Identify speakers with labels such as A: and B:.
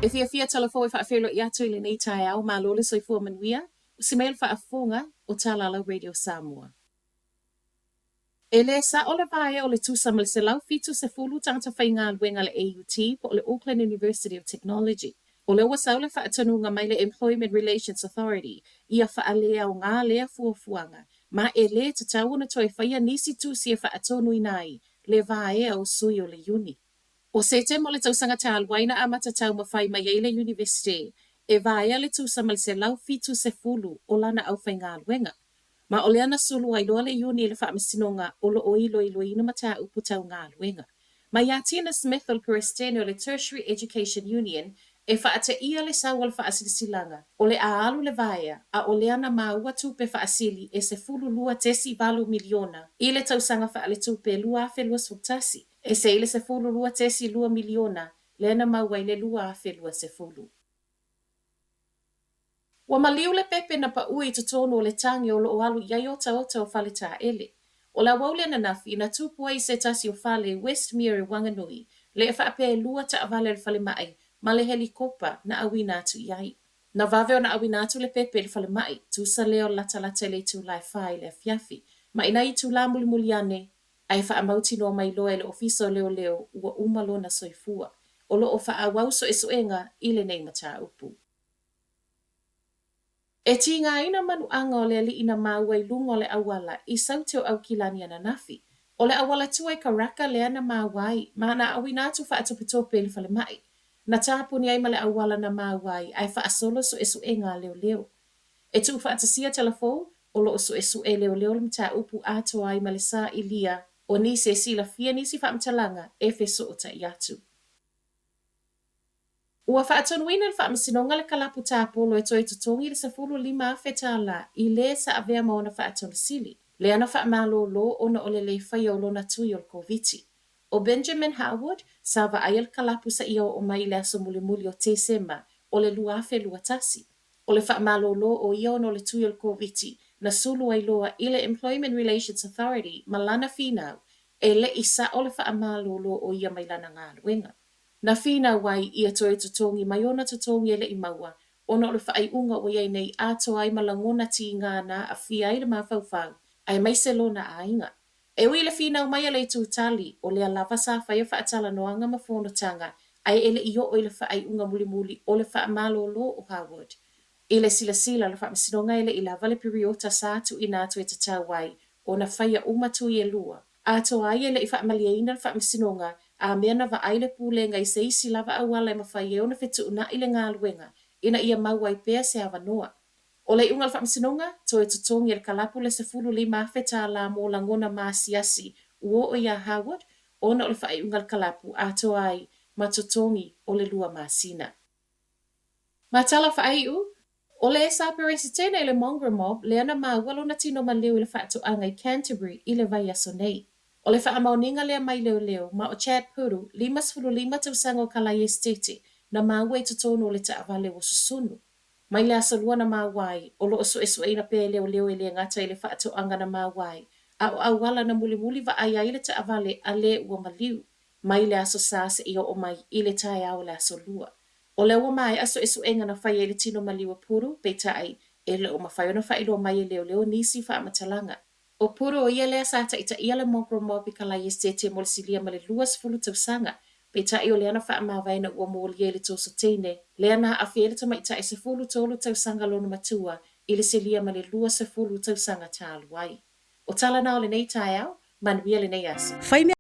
A: If you fia telefo fa felo ia tu le nei tai au malole soifua manuia, si mail fa afonga o Talala Radio Samoa. Ele sa ole vae o le tusamal se lau fitu se fulu tangata whainga luenga le AUT po le Auckland University of Technology. O le wasaule fa atanunga mai le Employment Relations Authority ia fa alea o ngā lea fuafuanga, ma ele te tauna toi whaia nisi tu si fa atonu inai le vae au sui o le uni. O se te mo le tausanga te alwaina a matatau mawhai mai eile university, e vaea le tusamal se lau fitu se fulu o lana au whainga luenga. Ma o le ana sulu ai loa le uni le whaamasinonga o lo oilo ilo ina mata upu tau ngā luenga. Ma ia Tina Smith o le Perestene o le Tertiary Education Union e whaata ia le sawa le whaasilisilanga o le aalu le vaea a o le ana maua tupe whaasili e se fulu lua tesi valu miliona i le tausanga wha le tupe lua afe lua sutasi e se ile se fulu lua tesi lua miliona le ana maua i le lua afe lua se fulu. Wa maliu le pepe na pa ui tutonu o le tangi o lo o alu iai o taota o whale tā ele. O la waule na nafi na tupua i se tasi o whale Westmere Wanganui le e whaape lua ta avale le whale mai ma le helikopa na awi natu iai. Na vave o na awi natu le pepe le whale mai tu sa leo lata lata le tu lai whai le fiafi ma ina i tu la muli muli ane ai wha amauti no mai loe le ofiso leo leo ua umalo na soifua o lo o wha awauso e soenga i le nei mata upu. E ti ngā ina manu anga o le ali ina maua i lungo le awala i sauteo au kilani ana nafi. O le awala tuai karaka le ana mawai ma na awi natu wha atopitope le whale mai. Na tāpuni ai ma le awala na mawai ai wha asolo so esu e ngā leo leo. E tu wha atasia telefo o lo so esu e leo leo le mta upu ato ai ma le saa ilia o nisi e sila fia nisi wha mtalanga e feso o ta iatu. Ua whaatonuina le whaamasinonga le kalapu tāpolo e toi tutongi le safulu 5 fetala i le sa avea maona whaatonu sili. Le ana whaamalo lo ona ole le whaia o lona tui o le koviti. O Benjamin Howard, sawa ai le kalapu sa ia o mai le aso muli muli o te sema o le luafe luatasi. O le whaamalo lo o ia ono le tui o le koviti na sulu ai loa i le Employment Relations Authority ma lana finau e le isa o le whaamalo lo o ia mai lana ngā luenga. Na fina wai ia toe tutongi mai ona tutongi ele i maua, ona o le whaai unga o iei nei ato ai malangona ti ngā na a fia ai le mawhauwhau, ai mai se lona a inga. E ui le fina mai ale tu tali o le alava sa whaia whaatala noanga ma whonotanga, ai ele i o le whaai unga muli muli o le wha malo lo o Howard. I le sila sila le wha masinonga ele i lava le piriota sa tu ina atu e tatawai, o na whaia umatu i e lua. Ato ai ele i wha maliaina le wha masinonga, a mea na wa aile pūlenga i se isi lava awala e mawhai e ona whetu una i le ngā luenga, ina ia maua i pēa se awa noa. O le unga le whaamsinonga, toe tutongi le kalapu le se fulu 5 feta la mō langona maasiasi uo o ia Howard, ona o le whaai unga le kalapu ato ai ma tutongi o le lua maasina. Ma tala whaai u, o le esa peresi tēnei le mongrel mob, le ana maa walo na tino ma leo i le whaatu anga i Canterbury i le vai aso nei. O le whaamauninga lea mai leo leo, ma o Chad Puru, 5 tausango kalai estete, na maua i tutono o le taawale o susunu. Mai le asalua na mawai, o lo osu esu eina pē leo leo e le ngata i le whaatu anga na mawai, a o awala na muli muli va ai ai le taawale a le ua maliu. Mai le aso sase i o mai i le tae au le aso lua. O le ua mai aso esu enga na whai e le tino maliu Puru, pe tai, e le o mawhai ona whai lo mai e leo leo nisi whaamatalanga. O Puru o ia lea sa ta ia le mokro mopi kalai estete mo le silia ma le 2 tausanga. Pe tai o leana wha amawaina ua mōli e le tōso teine. Leana a whiele ta mai tai se 10 tausanga lona matua i le silia ma le 2 tausanga tālu ai. O tala na o le nei tai au, manuia le nei aso.